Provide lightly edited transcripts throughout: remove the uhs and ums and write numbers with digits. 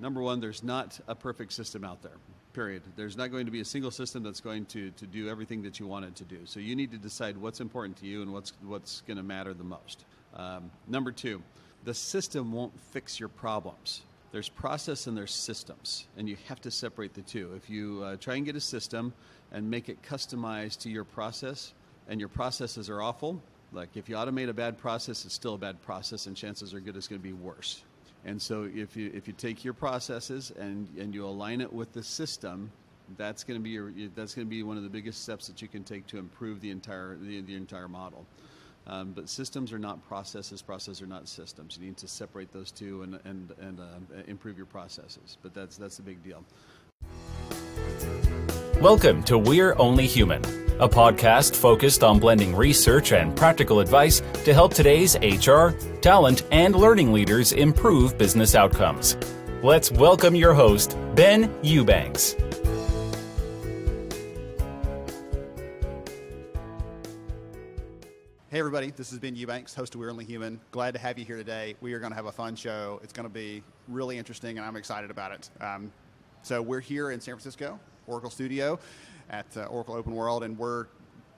Number one, there's not a perfect system out there, period. There's not going to be a single system that's going to do everything that you want it to do. So you need to decide what's important to you and what's going to matter the most. Number two, the system won't fix your problems. There's process and there's systems, and you have to separate the two. If you try and get a system and make it customized to your process, and your processes are awful, like if you automate a bad process, it's still a bad process, and chances are good it's going to be worse. And so if you take your processes and you align it with the system, that's going to be one of the biggest steps that you can take to improve the entire model. But systems are not processes. Processes are not systems. You need to separate those two and improve your processes. But that's the big deal. Welcome to We're Only Human, a podcast focused on blending research and practical advice to help today's HR, talent, and learning leaders improve business outcomes. Let's welcome your host, Ben Eubanks. Hey everybody, this is Ben Eubanks, host of We're Only Human. Glad to have you here today. We are going to have a fun show. It's going to be really interesting and I'm excited about it. So we're here in San Francisco, Oracle Studio at Oracle Open World, and we're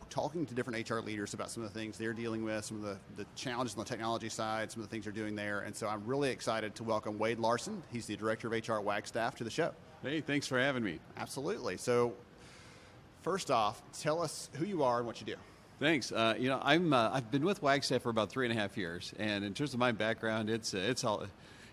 talking to different HR leaders about some of the things they're dealing with, some of the challenges on the technology side, some of the things they're doing there. And so I'm really excited to welcome Wade Larson. He's the Director of HR at Wagstaff to the show. Hey, thanks for having me. Absolutely. So first off, tell us who you are and what you do. Thanks. I've been with Wagstaff for about 3.5 years, and in terms of my background, it's all.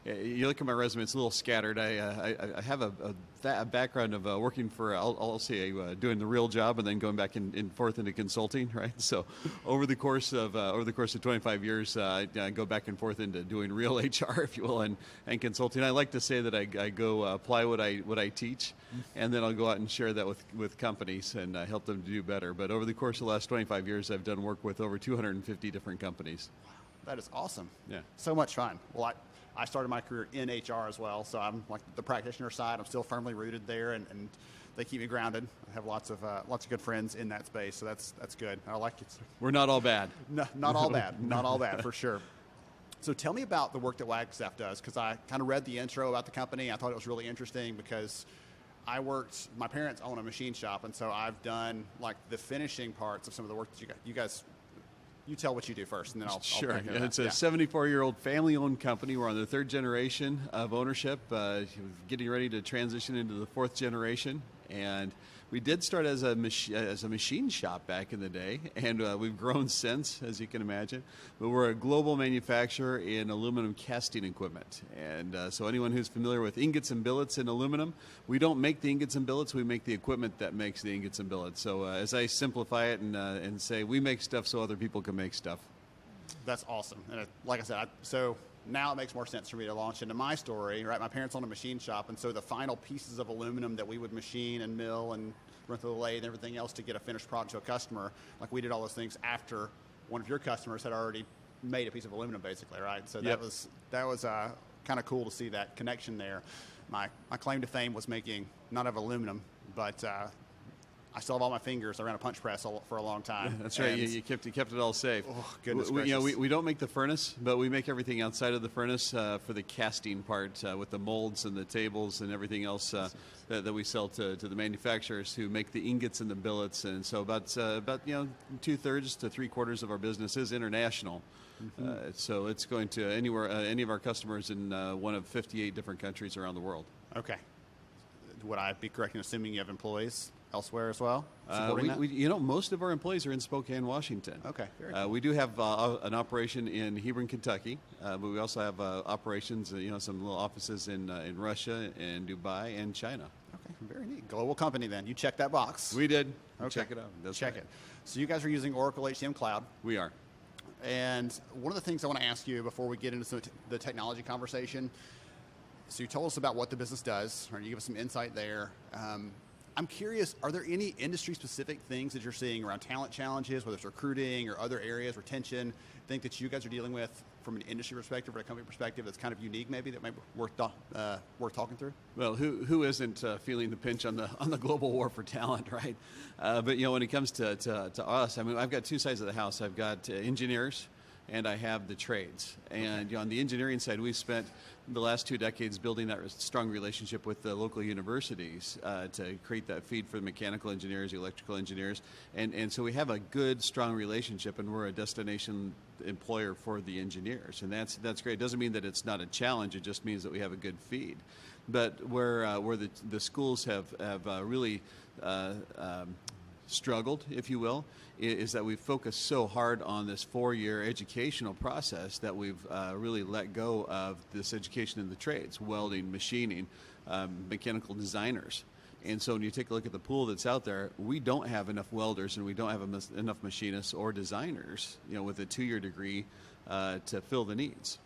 You look at my resume; it's a little scattered. I have a background of working for I'll say doing the real job and then going back and forth into consulting. Right. So over the course of 25 years, I go back and forth into doing real HR, if you will, and consulting. I like to say that I go apply what I teach, and then I'll go out and share that with companies and help them to do better. But over the course of the last 25 years, I've done work with over 250 different companies. Wow, that is awesome. Yeah. So much fun. Well, I started my career in HR as well, so I'm like the practitioner side. I'm still firmly rooted there, and they keep me grounded. I have lots of good friends in that space, so that's good. I like it. We're not all bad. No, not all bad. Not all bad, for sure. So tell me about the work that Wagstaff does, because I kind of read the intro about the company. I thought it was really interesting because my parents own a machine shop, and so I've done like the finishing parts of some of the work that you guys. You tell what you do first, and then I'll Sure. It's a yeah. 74-year-old family-owned company. We're on the third generation of ownership, getting ready to transition into the fourth generation. And we did start as a machine shop back in the day, and we've grown since, as you can imagine. But we're a global manufacturer in aluminum casting equipment. And so anyone who's familiar with ingots and billets in aluminum, we don't make the ingots and billets, we make the equipment that makes the ingots and billets. So as I simplify it and say, we make stuff so other people can make stuff. That's awesome. And like I said, so now it makes more sense for me to launch into my story, right? My parents own a machine shop, and so the final pieces of aluminum that we would machine and mill and run through the lathe and everything else to get a finished product to a customer, like we did all those things after one of your customers had already made a piece of aluminum, basically, right? So Yep. that was kind of cool to see that connection there. My claim to fame was making not of aluminum, but I still have all my fingers around a punch press for a long time. That's right. You kept it all safe. Oh, goodness gracious. We don't make the furnace, but we make everything outside of the furnace for the casting part with the molds and the tables and everything else that we sell to the manufacturers who make the ingots and the billets. And so about 2/3 to 3/4 of our business is international. Mm-hmm. So it's going to any of our customers in one of 58 different countries around the world. Okay. Would I be correct in assuming you have employees elsewhere as well? Most of our employees are in Spokane, Washington. Okay. Very cool. We do have an operation in Hebron, Kentucky, but we also have operations, some little offices in Russia and Dubai and China. Okay, very neat. Global company then. You checked that box. We did. Okay. Check it out. Check it. So you guys are using Oracle HCM Cloud. We are. And one of the things I want to ask you before we get into the technology conversation, so you told us about what the business does, or you give us some insight there. I'm curious, are there any industry-specific things that you're seeing around talent challenges, whether it's recruiting or other areas, retention, think that you guys are dealing with from an industry perspective or a company perspective that's kind of unique maybe that might be worth talking through? Well, who isn't feeling the pinch on the global war for talent, right? But when it comes to us, I mean, I've got two sides of the house. I've got engineers and I have the trades. And on the engineering side, we've spent the last 2 decades building that strong relationship with the local universities to create that feed for the mechanical engineers, electrical engineers, and so we have a good, strong relationship, and we're a destination employer for the engineers, and that's great. It doesn't mean that it's not a challenge. It just means that we have a good feed. But where the schools have really struggled, if you will, is that we've focused so hard on this 4-year educational process that we've really let go of this education in the trades: welding, machining, mechanical designers. And so when you take a look at the pool that's out there, we don't have enough welders and we don't have enough machinists or designers, with a 2-year degree to fill the needs.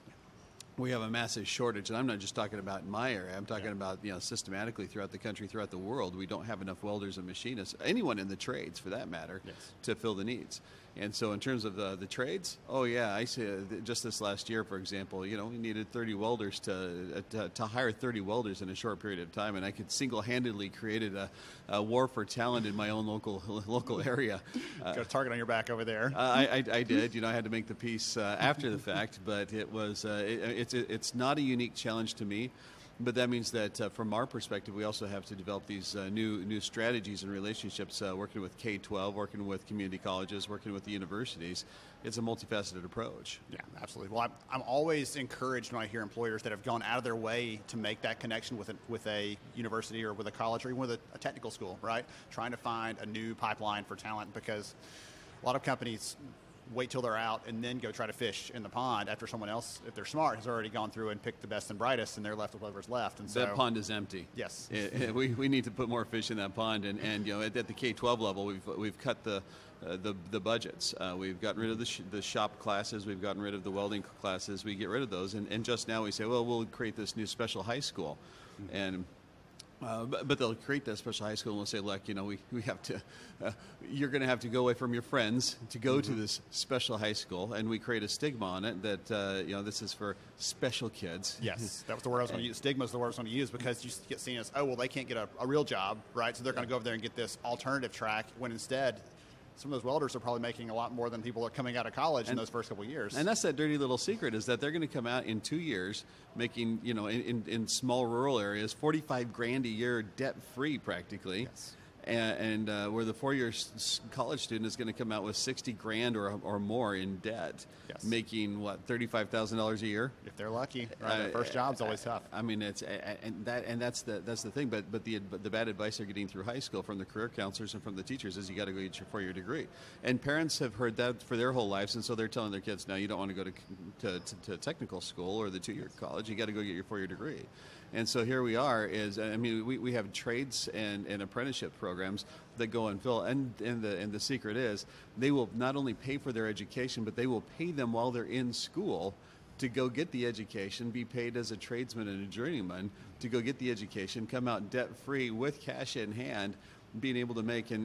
We have a massive shortage, and I'm not just talking about in my area. I'm talking about systematically throughout the country, throughout the world. We don't have enough welders and machinists, anyone in the trades for that matter, to fill the needs. And so in terms of the trades, I see just this last year, for example, we needed 30 welders to hire 30 welders in a short period of time, and I could single-handedly created a war for talent in my own local area. Got a target on your back over there. I did. I had to make the piece after the fact, but it was it's not a unique challenge to me. But that means that from our perspective, we also have to develop these new strategies and relationships, working with K-12, working with community colleges, working with the universities. It's a multifaceted approach. Yeah, absolutely. Well, I'm always encouraged when I hear employers that have gone out of their way to make that connection with a university or with a college or even with a technical school, right? Trying to find a new pipeline for talent, because a lot of companies wait till they're out and then go try to fish in the pond after someone else, if they're smart, has already gone through and picked the best and brightest, and they're left with whatever's left. And so that pond is empty. Yes. We need to put more fish in that pond, and at the K-12 level, we've cut the budgets. We've gotten rid of the shop classes. We've gotten rid of the welding classes. We get rid of those, and just now we say, well, we'll create this new special high school, and but they'll create that special high school and they'll say, look, we have to, you're going to have to go away from your friends to go to this special high school, and we create a stigma on it that, this is for special kids. Yes, that was the word I was going to use. Stigma is the word I was going to use, because you get seen as, they can't get a real job, right? So they're going to go over there and get this alternative track, when instead some of those welders are probably making a lot more than people are coming out of college in those first couple of years. And that's that dirty little secret, is that they're going to come out in 2 years making, in small rural areas, $45,000 a year debt-free practically. Yes. And where the 4-year college student is going to come out with $60,000 or more in debt, making $35,000 a year if they're lucky. Right, their first job's always tough. I mean, that's the thing. But the bad advice they're getting through high school from the career counselors and from the teachers is you got to go get your 4-year degree. And parents have heard that for their whole lives, and so they're telling their kids, no, you don't want to go to technical school or the 2-year college. You got to go get your 4-year degree. And so here we are. We have trades and apprenticeship programs that go and fill. And the secret is they will not only pay for their education, but they will pay them while they're in school to go get the education, be paid as a tradesman and a journeyman to go get the education, come out debt free with cash in hand, being able to make in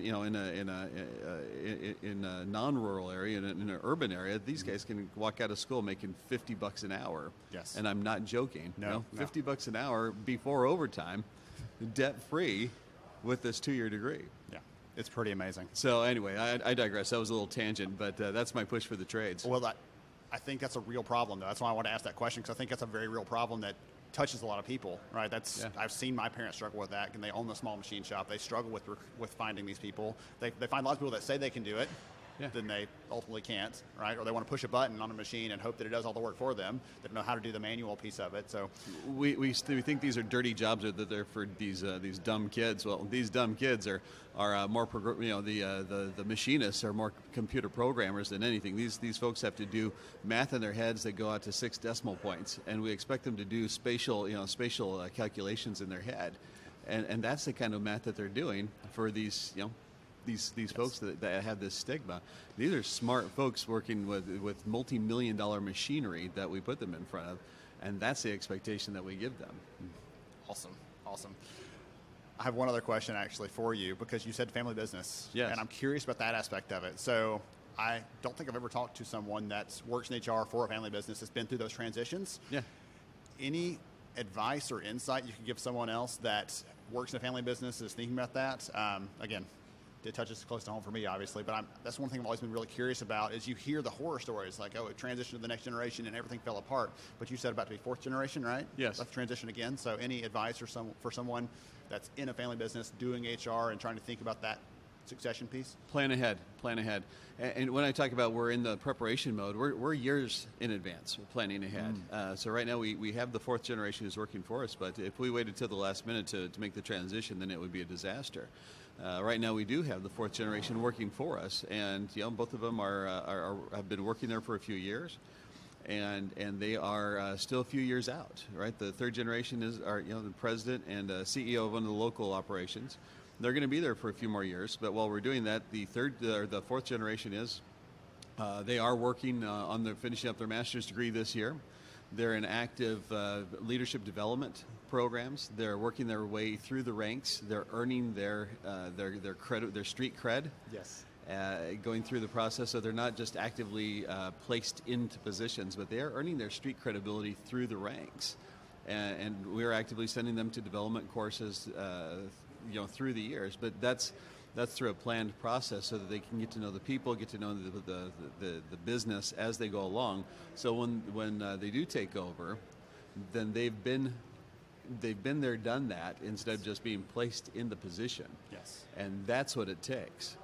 a non-rural area, in an urban area, these guys can walk out of school making $50 an hour. Yes. And I'm not joking. No. $50 an hour before overtime, debt free, with this 2-year degree. Yeah. It's pretty amazing. So anyway, I digress. That was a little tangent, but that's my push for the trades. Well, I think that's a real problem, though. That's why I want to ask that question, because I think that's a very real problem that touches a lot of people, right? I've seen my parents struggle with that, and they own a small machine shop. They struggle with finding these people. They find lots of people that say they can do it, then they ultimately can't, right? Or they want to push a button on a machine and hope that it does all the work for them. They don't know how to do the manual piece of it. So we think these are dirty jobs, or that they're for these dumb kids. Well, these dumb kids are more the machinists are more computer programmers than anything. These folks have to do math in their heads that go out to 6 decimal points, and we expect them to do spatial calculations in their head, and that's the kind of math that they're doing for these these folks that have this stigma. These are smart folks working with multi-million-dollar machinery that we put them in front of, and that's the expectation that we give them. Awesome. I have one other question actually for you, because you said family business. Yes. And I'm curious about that aspect of it. So I don't think I've ever talked to someone that works in HR for a family business that's been through those transitions. Yeah. Any advice or insight you can give someone else that works in a family business, is thinking about that? Again, it touches close to home for me, obviously, but that's one thing I've always been really curious about is you hear the horror stories, like, oh, it transitioned to the next generation and everything fell apart. But you said about to be fourth generation, right? Yes. Let's transition again. So any advice for someone that's in a family business doing HR and trying to think about that succession piece? Plan ahead. And when I talk about we're in the preparation mode, we're years in advance planning ahead. So right now we have the fourth generation who's working for us, but if we waited till the last minute to make the transition, then it would be a disaster. Right now we do have the fourth generation working for us, and both of them have been working there for a few years. And they are still a few years out, right? The third generation are the president and CEO of one of the local operations. They're going to be there for a few more years, but while we're doing that, the fourth generation they are working on finishing up their master's degree this year. They're in active leadership development programs. They're working their way through the ranks. They're earning their credit, their street cred. Yes. Going through the process, so they're not just actively placed into positions, but they are earning their street credibility through the ranks. And we're actively sending them to development courses through the years, but that's through a planned process so that they can get to know the people, get to know the business as they go along. So when they do take over, then they've been there, done that, instead of just being placed in the position. Yes. And that's what it takes.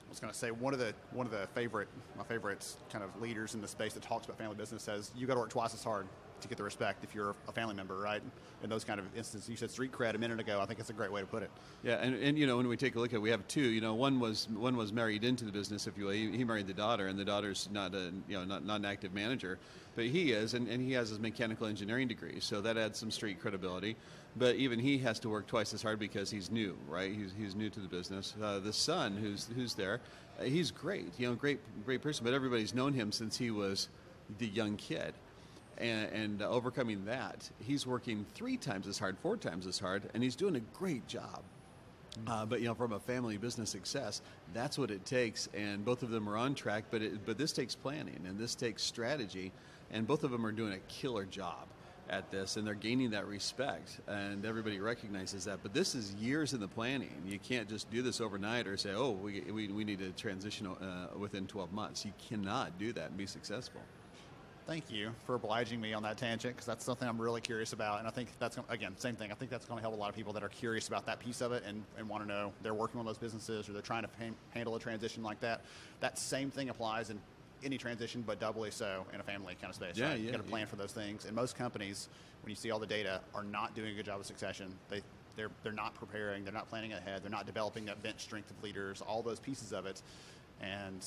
I was going to say my favorite kind of leaders in the space that talks about family business says you got to work twice as hard to get the respect if you're a family member, right? In those kind of instances, you said street cred a minute ago. I think that's a great way to put it. Yeah, and when we take a look at it, we have two. One was married into the business, if you will. He married the daughter, and the daughter's not an active manager, but he is, and he has his mechanical engineering degree, so that adds some street credibility. But even he has to work twice as hard because he's new, right? He's new to the business. The son, who's there, he's great, great person. But everybody's known him since he was the young kid. And overcoming that, he's working 3 times as hard, 4 times as hard, and he's doing a great job. But from a family business success, that's what it takes, and both of them are on track. But this takes planning, and this takes strategy, and both of them are doing a killer job at this, and they're gaining that respect, and everybody recognizes that. But this is years in the planning. You can't just do this overnight or say, oh, we need to transition within 12 months. You cannot do that and be successful. Thank you for obliging me on that tangent, because that's something I'm really curious about. And I think that's, again, same thing. I think that's going to help a lot of people that are curious about that piece of it and want to know they're working on those businesses or they're trying to handle a transition like that. That same thing applies in any transition, but doubly so in a family kind of space. Yeah, right? yeah, you got to plan for those things. And most companies, when you see all the data, are not doing a good job of succession. They're not preparing. They're not planning ahead. They're not developing that bench strength of leaders, all those pieces of it. And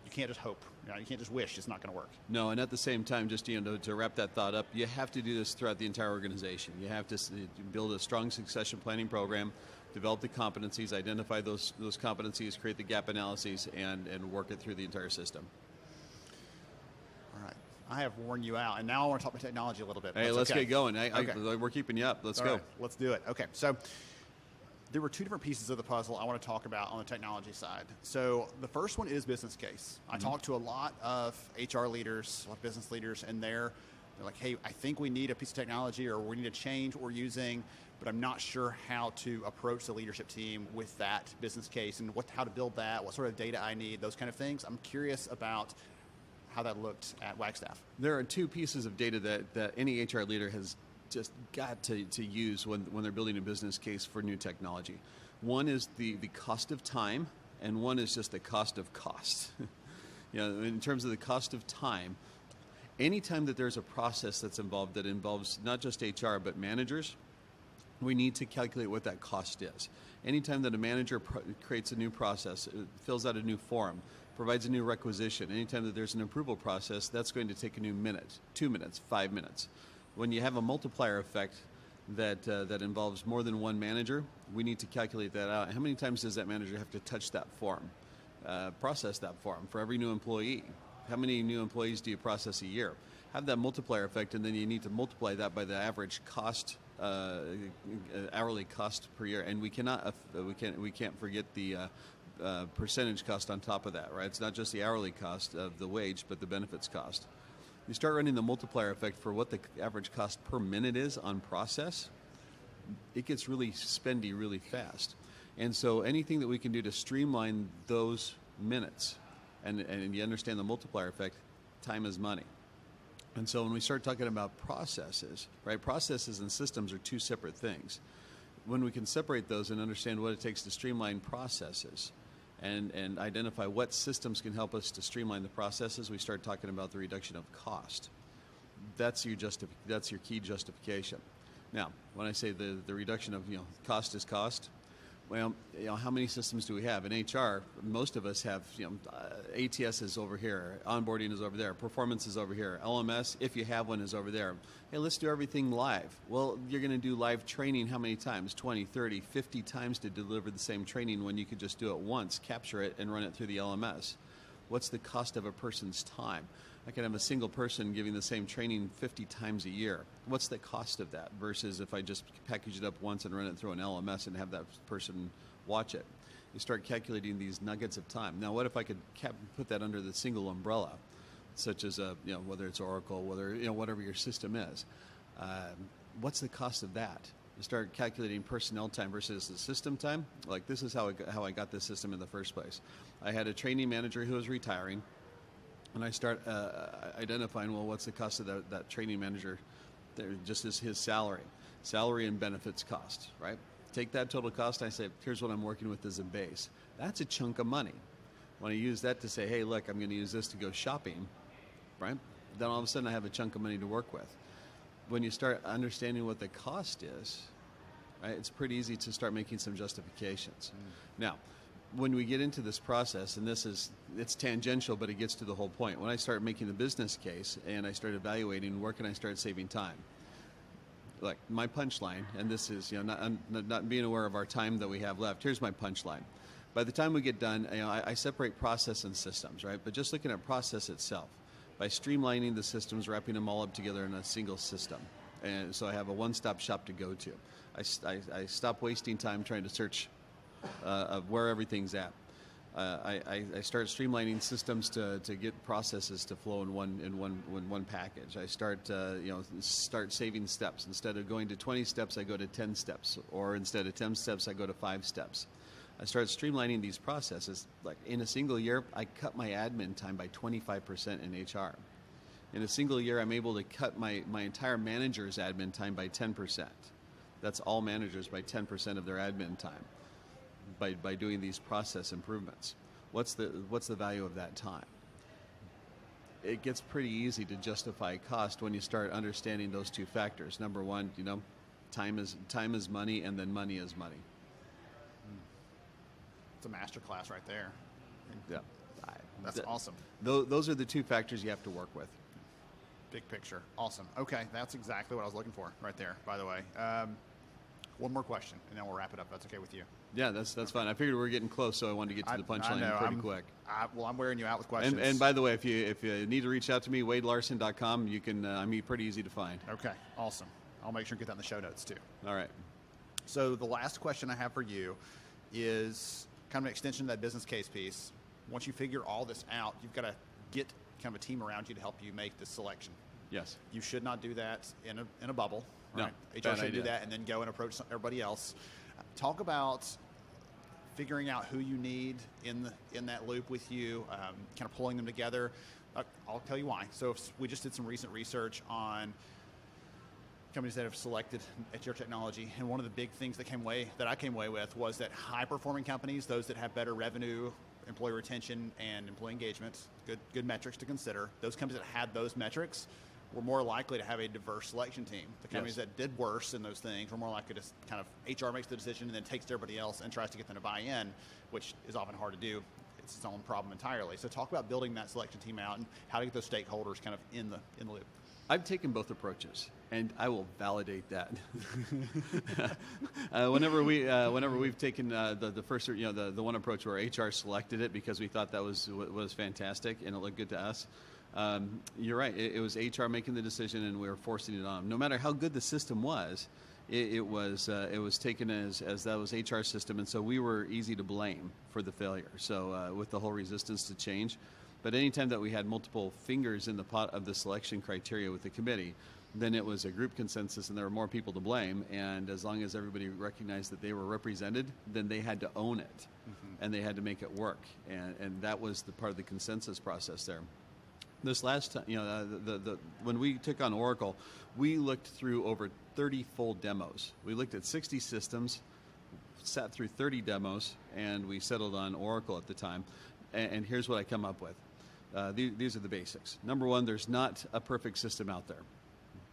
you can't just hope. You can't just wish it's not going to work. No, and at the same time, just to wrap that thought up, you have to do this throughout the entire organization. You have to build a strong succession planning program, develop the competencies, identify those competencies, create the gap analyses, and work it through the entire system. All right. I have worn you out, and now I want to talk about technology a little bit. Hey, let's get going. We're keeping you up. Let's go. Right, let's do it. Okay, so there were 2 different pieces of the puzzle I want to talk about on the technology side. So the first one is business case. I talked to a lot of HR leaders, a lot of business leaders, and they're like, hey, I think we need a piece of technology or we need to change what we're using, but I'm not sure how to approach the leadership team with that business case and how to build that, what sort of data I need, those kind of things. I'm curious about how that looked at Wagstaff. There are 2 pieces of data that any HR leader has just got to use when they're building a business case for new technology. One is the cost of time, and one is just the cost of cost. In terms of the cost of time, anytime that there's a process that's involved that involves not just HR but managers, we need to calculate what that cost is. Anytime that a manager creates a new process, fills out a new form, provides a new requisition, anytime that there's an approval process, that's going to take a new minute, 2 minutes, 5 minutes. When you have a multiplier effect that involves more than one manager, we need to calculate that out. How many times does that manager have to touch that form, process that form for every new employee? How many new employees do you process a year? Have that multiplier effect, and then you need to multiply that by the average cost, hourly cost per year. And we can't forget the percentage cost on top of that, right? It's not just the hourly cost of the wage, but the benefits cost. You start running the multiplier effect for what the average cost per minute is on process, it gets really spendy really fast. And so anything that we can do to streamline those minutes, and you understand the multiplier effect, time is money. And so when we start talking about processes, right, processes and systems are two separate things. When we can separate those and understand what it takes to streamline processes and identify what systems can help us to streamline the processes, we start talking about the reduction of cost. That's your key justification. Now, when I say the reduction of, cost is cost, well, how many systems do we have? In HR, most of us have, ATS is over here, onboarding is over there, performance is over here, LMS, if you have one, is over there. Hey, let's do everything live. Well, you're going to do live training how many times? 20, 30, 50 times to deliver the same training when you could just do it once, capture it, and run it through the LMS. What's the cost of a person's time? I can have a single person giving the same training 50 times a year. What's the cost of that versus if I just package it up once and run it through an LMS and have that person watch it? You start calculating these nuggets of time. Now, what if I could put that under the single umbrella, such as whether it's Oracle, whatever your system is? What's the cost of that? You start calculating personnel time versus the system time. Like, this is how I got this system in the first place. I had a training manager who was retiring. And I start identifying, well, what's the cost of that training manager? Just as his salary and benefits cost, right? Take that total cost, I say, here's what I'm working with as a base. That's a chunk of money. When I use that to say, hey, look, I'm going to use this to go shopping, right? Then all of a sudden I have a chunk of money to work with. When you start understanding what the cost is, right, it's pretty easy to start making some justifications. Now, when we get into this process, and it's tangential, but it gets to the whole point. When I start making the business case and I start evaluating where can I start saving time, like my punchline, and this is not being aware of our time that we have left. Here's my punchline. By the time we get done, I separate process and systems, right? But just looking at process itself, by streamlining the systems, wrapping them all up together in a single system, and so I have a one-stop shop to go to. I stop wasting time trying to search of where everything's at. I start streamlining systems to get processes to flow in one package. I start saving steps. Instead of going to 20 steps, I go to 10 steps, or instead of 10 steps, I go to 5 steps. I start streamlining these processes. Like in a single year, I cut my admin time by 25% in HR. In a single year, I'm able to cut my entire manager's admin time by 10%. That's all managers by 10% of their admin time. By doing these process improvements. What's the value of that time? It gets pretty easy to justify cost when you start understanding those two factors. Number one, time is money, and then money is money. It's a master class right there. Yeah. That's awesome. Those are the two factors you have to work with. Big picture. Awesome. Okay, that's exactly what I was looking for right there, by the way. One more question, and then we'll wrap it up. That's okay with you? Yeah, that's fine. I figured we were getting close, so I wanted to get to the punchline pretty quick. I'm wearing you out with questions. And by the way, if you need to reach out to me, wadelarson.com, you can. I'm pretty easy to find. Okay, awesome. I'll make sure to get that in the show notes, too. All right. So the last question I have for you is kind of an extension of that business case piece. Once you figure all this out, you've got to get kind of a team around you to help you make this selection. Yes. You should not do that in a bubble. Right? No, HR should do that and then go and approach everybody else. Talk about figuring out who you need in that loop with you, kind of pulling them together. I'll tell you why. So we just did some recent research on companies that have selected HR technology, and one of the big things that I came away with was that high-performing companies, those that have better revenue, employee retention, and employee engagement, good metrics to consider. Those companies that had those metrics were more likely to have a diverse selection team. The companies that did worse in those things were more likely to kind of HR makes the decision and then takes to everybody else and tries to get them to buy in, which is often hard to do. It's its own problem entirely. So talk about building that selection team out and how to get those stakeholders kind of in the loop. I've taken both approaches, and I will validate that. Whenever we've taken the first, the one approach where HR selected it because we thought that was fantastic and it looked good to us. You're right. It was HR making the decision, and we were forcing it on them. No matter how good the system was, it was taken as that was HR system, and so we were easy to blame for the failure. So with the whole resistance to change. But anytime that we had multiple fingers in the pot of the selection criteria with the committee, then it was a group consensus and there were more people to blame. And as long as everybody recognized that they were represented, then they had to own it and they had to make it work. And that was the part of the consensus process there. This last time, when we took on Oracle, we looked through over 30 full demos. We looked at 60 systems, sat through 30 demos, and we settled on Oracle at the time. And here's what I come up with. These are the basics. Number one, there's not a perfect system out there,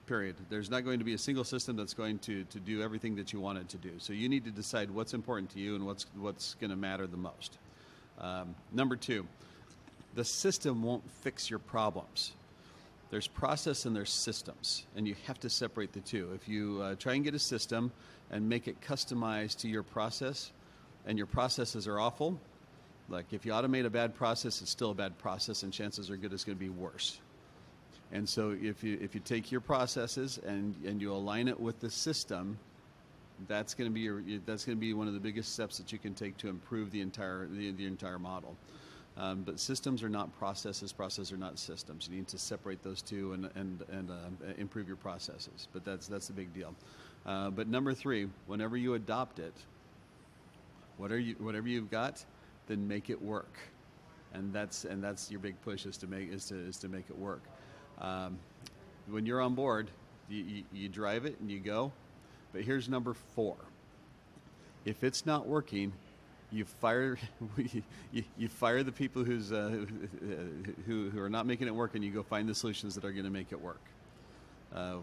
period. There's not going to be a single system that's going to do everything that you want it to do. So you need to decide what's important to you and what's going to matter the most. Number two, the system won't fix your problems. There's process and there's systems, and you have to separate the two. If you try and get a system and make it customized to your process, and your processes are awful, like if you automate a bad process, it's still a bad process, and chances are good it's going to be worse. And so if you take your processes and you align it with the system, that's going to be one of the biggest steps that you can take to improve the entire model. But systems are not processes. Processes are not systems. You need to separate those two and improve your processes. But that's the big deal. But number three, whenever you adopt it, whatever you've got, then make it work. And that's your big push is to make it work. When you're on board, you drive it and you go. But here's number four. If it's not working, you fire the people who are not making it work, and you go find the solutions that are going to make it work.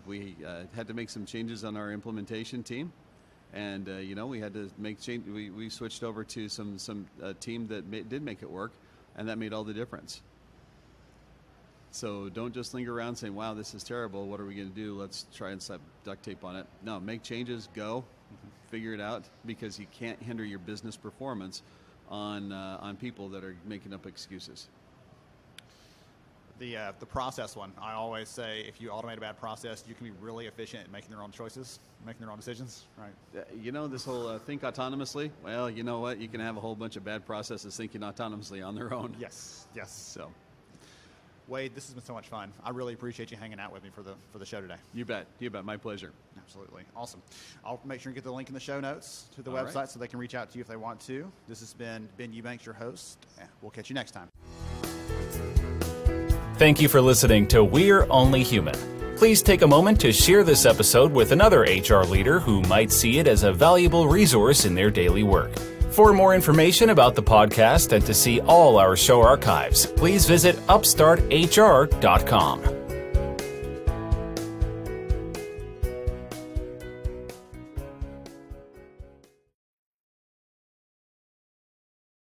We had to make some changes on our implementation team, and we had to make change. We switched over to some team that did make it work, and that made all the difference. So don't just linger around saying, "Wow, this is terrible. What are we going to do? Let's try and slap duct tape on it." No, make changes. Go. Figure it out, because you can't hinder your business performance on people that are making up excuses. The process one, I always say, if you automate a bad process, you can be really efficient at making their own choices, making their own decisions, right? This whole think autonomously. Well, you know what? You can have a whole bunch of bad processes thinking autonomously on their own. Yes. So, Wade, this has been so much fun. I really appreciate you hanging out with me for the show today. You bet. My pleasure. Absolutely. Awesome. I'll make sure and get the link in the show notes to the All website right. so they can reach out to you if they want to. This has been Ben Eubanks, your host. We'll catch you next time. Thank you for listening to We're Only Human. Please take a moment to share this episode with another HR leader who might see it as a valuable resource in their daily work. For more information about the podcast and to see all our show archives, please visit upstarthr.com.